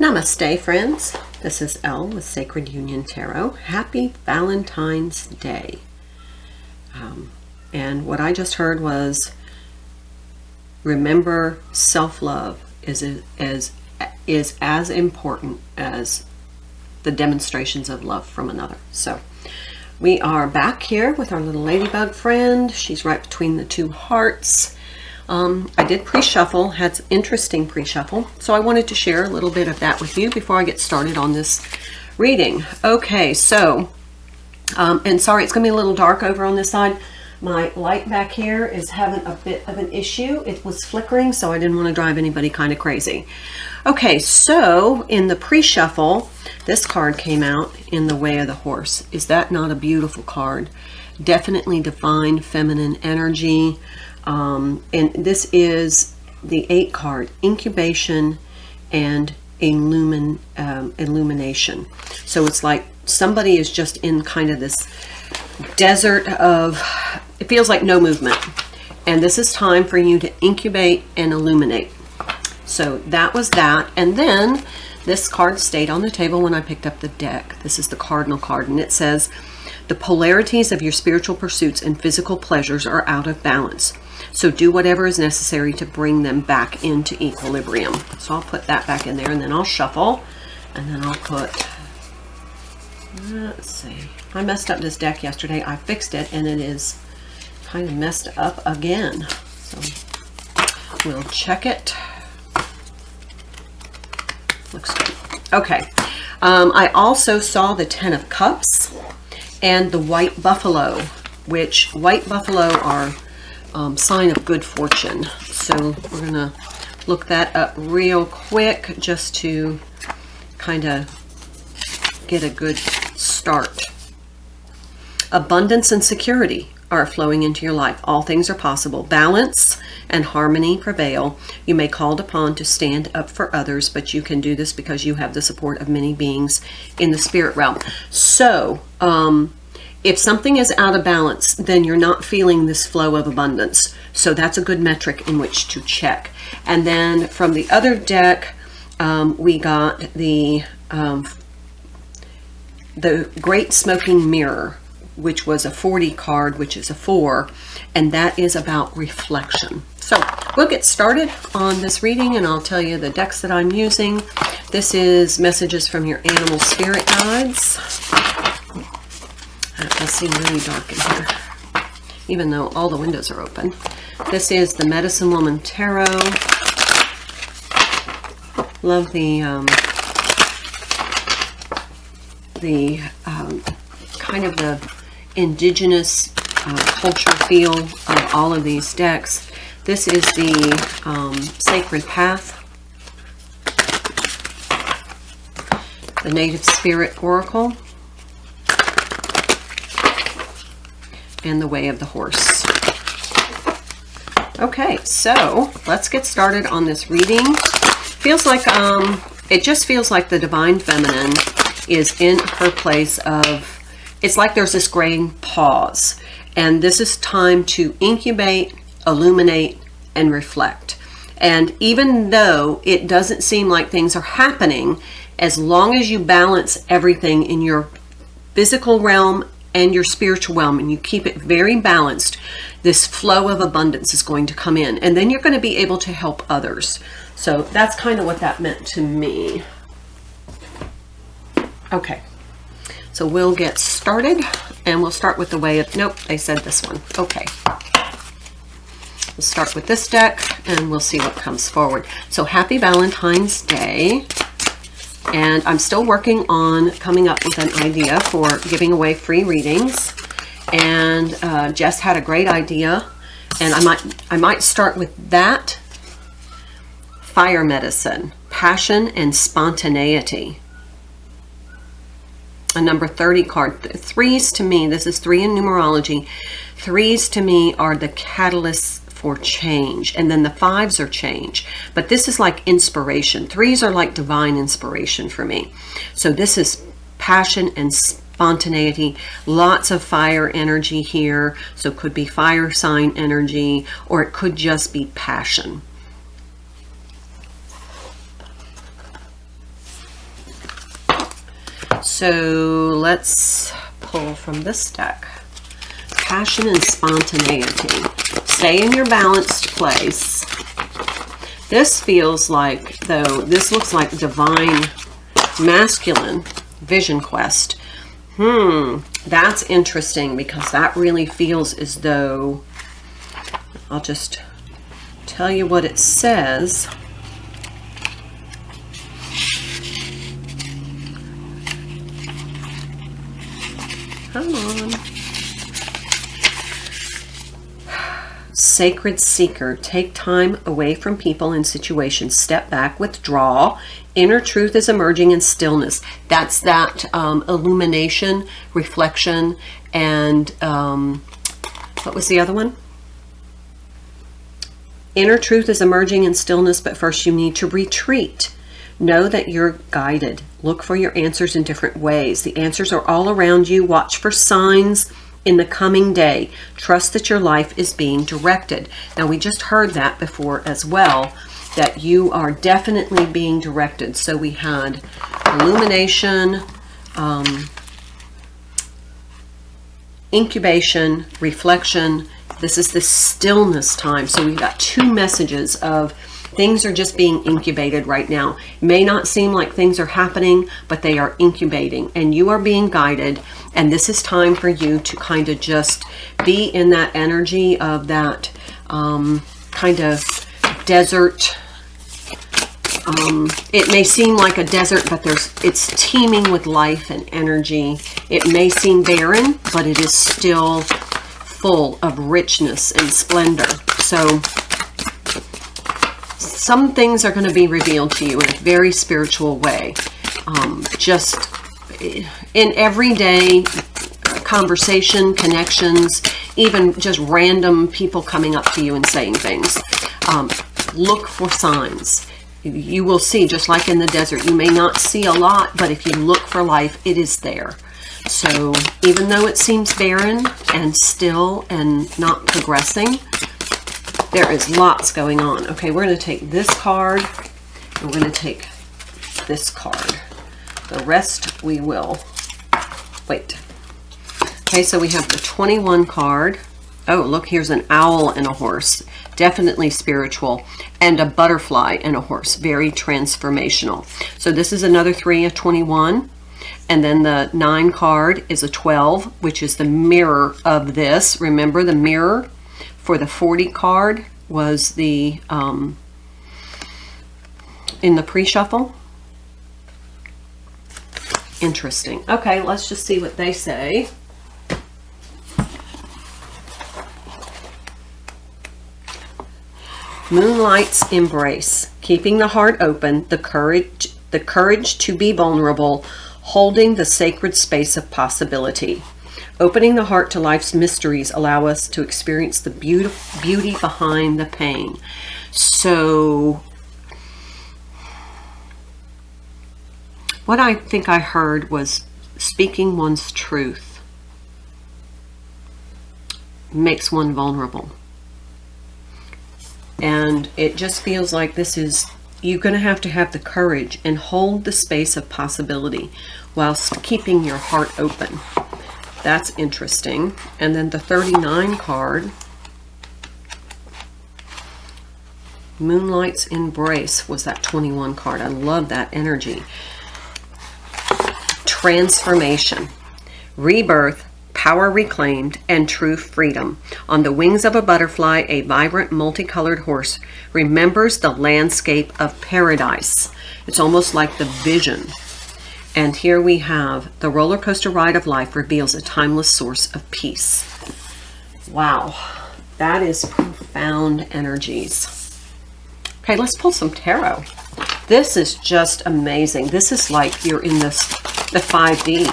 Namaste, friends. This is Elle with Sacred Union Tarot. Happy Valentine's Day. And what I just heard was, remember, self-love is as important as the demonstrations of love from another. So we are back here with our little ladybug friend. She's right between the two hearts. I did pre-shuffle, had some interesting pre-shuffle, so I wanted to share a little bit of that with you before I get started on this reading. Okay, so, and sorry, it's going to be a little dark over on this side. My light back here is having a bit of an issue. It was flickering, so I didn't want to drive anybody kind of crazy. Okay, so in the pre-shuffle, this card came out, In the Way of the Horse. Is that not a beautiful card? Definitely divine feminine energy. And this is the 8 card, incubation and illumination. So it's like somebody is just in kind of this desert of, it feels like no movement. And this is time for you to incubate and illuminate. So that was that. And then this card stayed on the table when I picked up the deck. This is the Cardinal card, and it says, the polarities of your spiritual pursuits and physical pleasures are out of balance. So do whatever is necessary to bring them back into equilibrium. So I'll put that back in there, and then I'll shuffle, and then I'll put, let's see. I messed up this deck yesterday. I fixed it, and it is kind of messed up again. So we'll check it. Looks good. Okay. I also saw the 10 of Cups and the White Buffalo, which White Buffalo are sign of good fortune. So we're going to look that up real quick just to kind of get a good start. Abundance and security are flowing into your life. All things are possible. Balance and harmony prevail. You may be called upon to stand up for others, but you can do this because you have the support of many beings in the spirit realm. So, if something is out of balance, then you're not feeling this flow of abundance. So that's a good metric in which to check. And then from the other deck, we got the Great Smoking Mirror, which was a 40 card, which is a 4, and that is about reflection. So we'll get started on this reading, and I'll tell you the decks that I'm using. This is Messages from Your Animal Spirit Guides. It does seem really dark in here, even though all the windows are open. This is the Medicine Woman Tarot. Love the kind of the indigenous culture feel of all of these decks. This is the Sacred Path, the Native Spirit Oracle, and the Way of the Horse. Okay, so let's get started on this reading. Feels like it just feels like the divine feminine is in her place of, it's like there's this graying pause, and this is time to incubate, illuminate, and reflect. And even though it doesn't seem like things are happening, as long as you balance everything in your physical realm and your spiritual realm, and you keep it very balanced, this flow of abundance is going to come in, and then you're going to be able to help others. So that's kind of what that meant to me. Okay, so we'll get started, and we'll start with the Way of, nope, they said this one. Okay, we'll start with this deck, and we'll see what comes forward. So happy Valentine's Day. And I'm still working on coming up with an idea for giving away free readings. And Jess had a great idea, and I might start with that. Fire medicine, passion and spontaneity. A number 30 card. 3s to me, this is 3 in numerology. 3s to me are the catalysts for change, and then the 5s are change, but this is like inspiration. 3s are like divine inspiration for me. So this is passion and spontaneity, lots of fire energy here. So it could be fire sign energy, or it could just be passion. So let's pull from this deck. Passion and spontaneity. Stay in your balanced place. This feels like, though, this looks like divine masculine vision quest. That's interesting, because that really feels as though, I'll just tell you what it says. Come on. Sacred seeker. Take time away from people and situations. Step back, withdraw. Inner truth is emerging in stillness. That's that illumination, reflection, and what was the other one? Inner truth is emerging in stillness, but first you need to retreat. Know that you're guided. Look for your answers in different ways. The answers are all around you. Watch for signs in the coming day. Trust that your life is being directed. Now, we just heard that before as well, that you are definitely being directed. So we had illumination, incubation, reflection. This is the stillness time. So we've got two messages of things are just being incubated right now. It may not seem like things are happening, but they are incubating, and you are being guided. And this is time for you to kind of just be in that energy of that kind of desert. It may seem like a desert, but it's teeming with life and energy. It may seem barren, but it is still full of richness and splendor. So some things are going to be revealed to you in a very spiritual way. Just in everyday conversation, connections, even just random people coming up to you and saying things. Look for signs. You will see, just like in the desert, you may not see a lot, but if you look for life, it is there. So even though it seems barren and still and not progressing, there is lots going on. Okay, we're going to take this card, and we're going to take this card. The rest we will wait. Okay, so we have the 21 card. Oh, look, here's an owl and a horse. Definitely spiritual. And a butterfly and a horse. Very transformational. So this is another 3, a 21. And then the 9 card is a 12, which is the mirror of this. Remember, the mirror for the 40 card was the in the pre-shuffle. Interesting. Okay, let's just see what they say. Moonlight's embrace, keeping the heart open, the courage to be vulnerable, holding the sacred space of possibility. Opening the heart to life's mysteries allow us to experience the beauty behind the pain. So what I think I heard was speaking one's truth makes one vulnerable. And it just feels like this is, you're going to have the courage and hold the space of possibility whilst keeping your heart open. That's interesting. And then the 39 card, Moonlight's Embrace, was that 21 card. I love that energy. Transformation, rebirth, power reclaimed, and true freedom. On the wings of a butterfly, a vibrant, multicolored horse remembers the landscape of paradise. It's almost like the vision. And here we have the roller coaster ride of life reveals a timeless source of peace. Wow, that is profound energies. Okay, let's pull some tarot. This is just amazing. This is like you're in the 5D.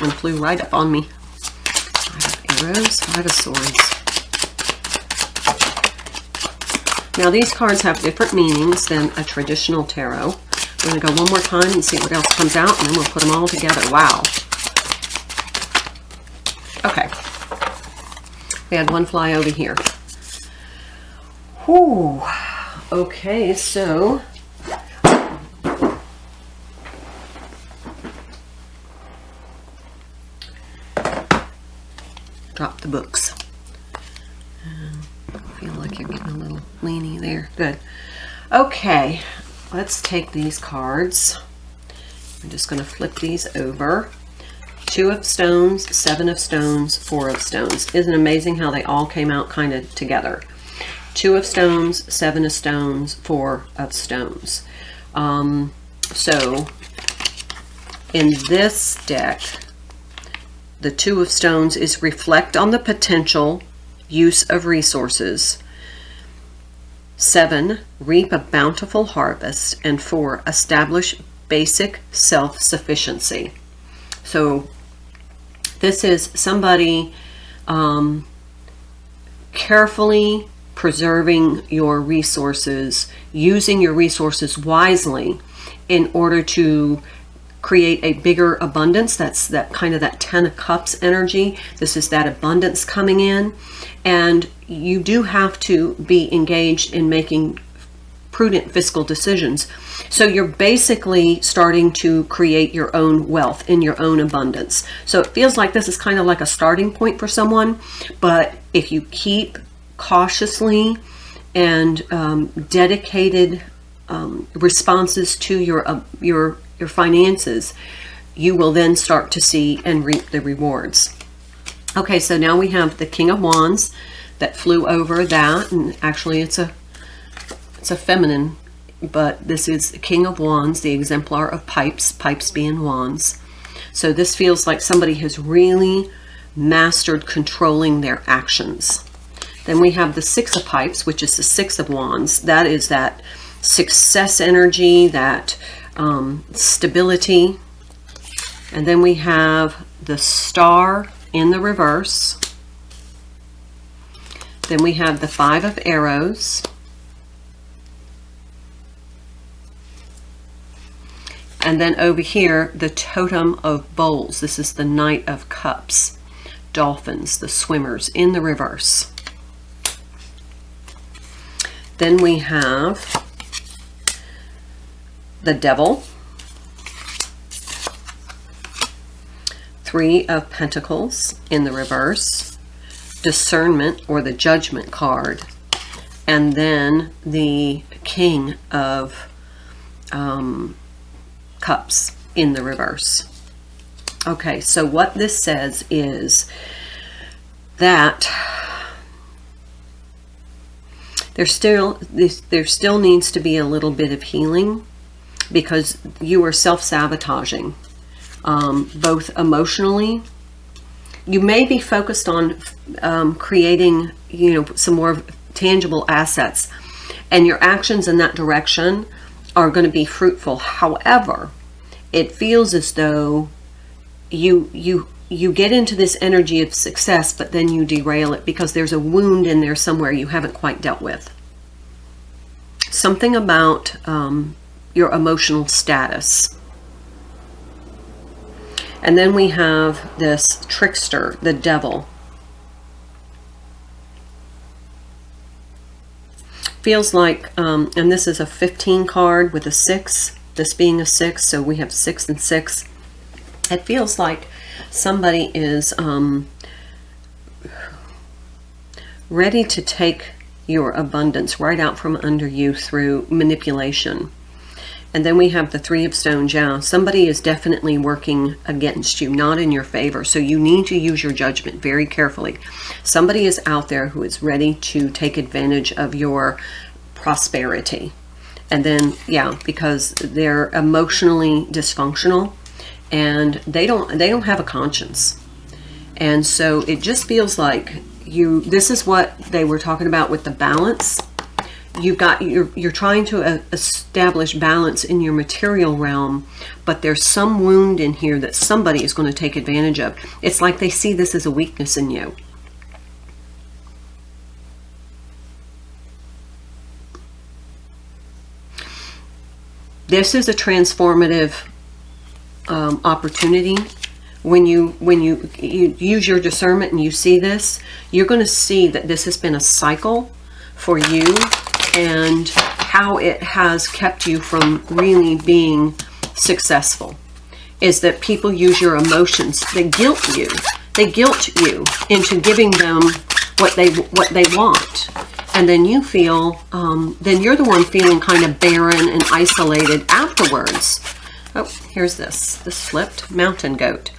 One flew right up on me. 5 of arrows, 5 of swords. Now these cards have different meanings than a traditional tarot. We're going to go one more time and see what else comes out, and then we'll put them all together. Wow. Okay. We had one fly over here. Whew. Okay, so drop the books. I feel like you're getting a little leany there. Good. Okay, let's take these cards. I'm just going to flip these over. 2 of stones, 7 of stones, 4 of stones. Isn't it amazing how they all came out kind of together? 2 of stones, 7 of stones, 4 of stones. So in this deck, the 2 of stones is reflect on the potential use of resources. 7, reap a bountiful harvest. And 4, establish basic self-sufficiency. So this is somebody carefully preserving your resources, using your resources wisely in order to create a bigger abundance. That's that kind of that 10 of Cups energy. This is that abundance coming in, and you do have to be engaged in making prudent fiscal decisions. So you're basically starting to create your own wealth in your own abundance. So it feels like this is kind of like a starting point for someone, but if you keep cautiously and dedicated responses to your finances, you will then start to see and reap the rewards. Okay, so now we have the King of Wands that flew over that, and actually it's a feminine, but this is the King of Wands, the exemplar of pipes, pipes being wands. So this feels like somebody has really mastered controlling their actions. Then we have the 6 of Pipes, which is the 6 of Wands. That is that success energy, that stability. And then we have the Star in the reverse. Then we have the 5 of Arrows. And then over here, the Totem of Bowls. This is the Knight of Cups. Dolphins, the swimmers, in the reverse. Then we have the Devil. 3 of Pentacles in the reverse. Discernment, or the Judgment card. And then the King of Cups in the reverse. Okay, so what this says is that there still needs to be a little bit of healing, because you are self-sabotaging, both emotionally. You may be focused on creating, some more tangible assets, and your actions in that direction are going to be fruitful. However, it feels as though you get into this energy of success, but then you derail it because there's a wound in there somewhere you haven't quite dealt with. Something about your emotional status. And then we have this trickster, the Devil. Feels like, and this is a 15 card with a 6, this being a 6, so we have 6 and 6. It feels like somebody is ready to take your abundance right out from under you through manipulation. And then we have the 3 of Stones. Yeah, somebody is definitely working against you, not in your favor. So you need to use your judgment very carefully. Somebody is out there who is ready to take advantage of your prosperity. And then, yeah, because they're emotionally dysfunctional and they don't have a conscience. And so it just feels like this is what they were talking about with the balance. You're trying to establish balance in your material realm, but there's some wound in here that somebody is going to take advantage of. It's like they see this as a weakness in you. This is a transformative opportunity. When you use your discernment and you see this, you're going to see that this has been a cycle for you, and how it has kept you from really being successful is that people use your emotions. They guilt you into giving them what they want, and then you feel then you're the one feeling kind of barren and isolated afterwards. Oh, here's this flipped mountain goat.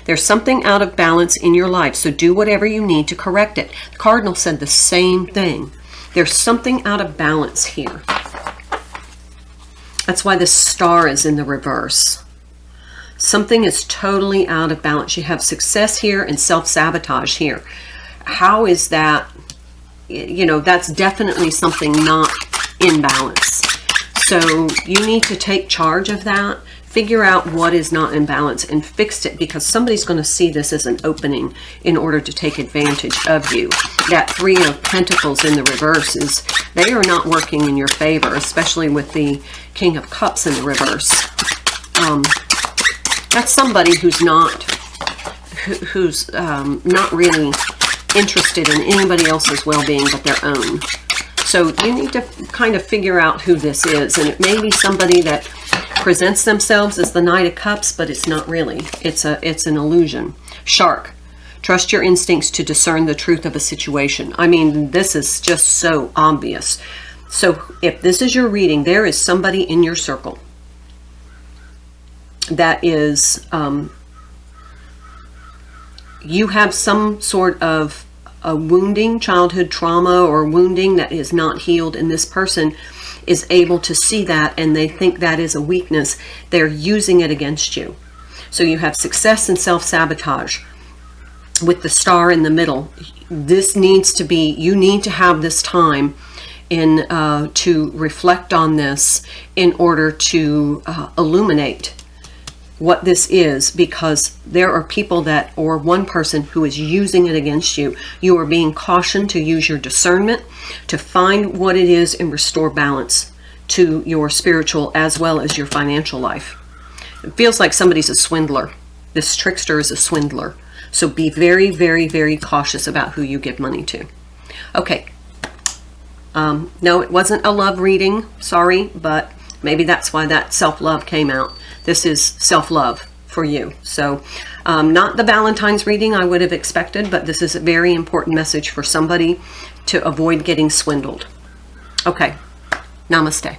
There's something out of balance in your life, so do whatever you need to correct it. The Cardinal said the same thing. There's something out of balance here. That's why the star is in the reverse. Something is totally out of balance. You have success here and self-sabotage here. How is that? You know, that's definitely something not in balance. So you need to take charge of that. Figure out what is not in balance and fix it, because somebody's going to see this as an opening in order to take advantage of you. That Three of Pentacles in the reverse is, they are not working in your favor, especially with the King of Cups in the reverse. That's somebody who's not really interested in anybody else's well-being but their own. So you need to kind of figure out who this is, and it may be somebody that presents themselves as the Knight of Cups, but it's not really. It's an illusion. Shark. Trust your instincts to discern the truth of a situation. I mean, this is just so obvious. So if this is your reading, there is somebody in your circle that is, you have some sort of a wounding, childhood trauma or wounding that is not healed, and this person is able to see that, and they think that is a weakness. They're using it against you. So you have success and self-sabotage with the star in the middle. This needs to be, you need to have this time in to reflect on this in order to illuminate what this is, because there are people that, or one person who is using it against you. You are being cautioned to use your discernment to find what it is and restore balance to your spiritual as well as your financial life. It feels like somebody's a swindler. This trickster is a swindler. So be very, very, very cautious about who you give money to. Okay. No, it wasn't a love reading. Sorry, but maybe that's why that self-love came out. This is self-love for you. So not the Valentine's reading I would have expected, but this is a very important message for somebody to avoid getting swindled. Okay. Namaste.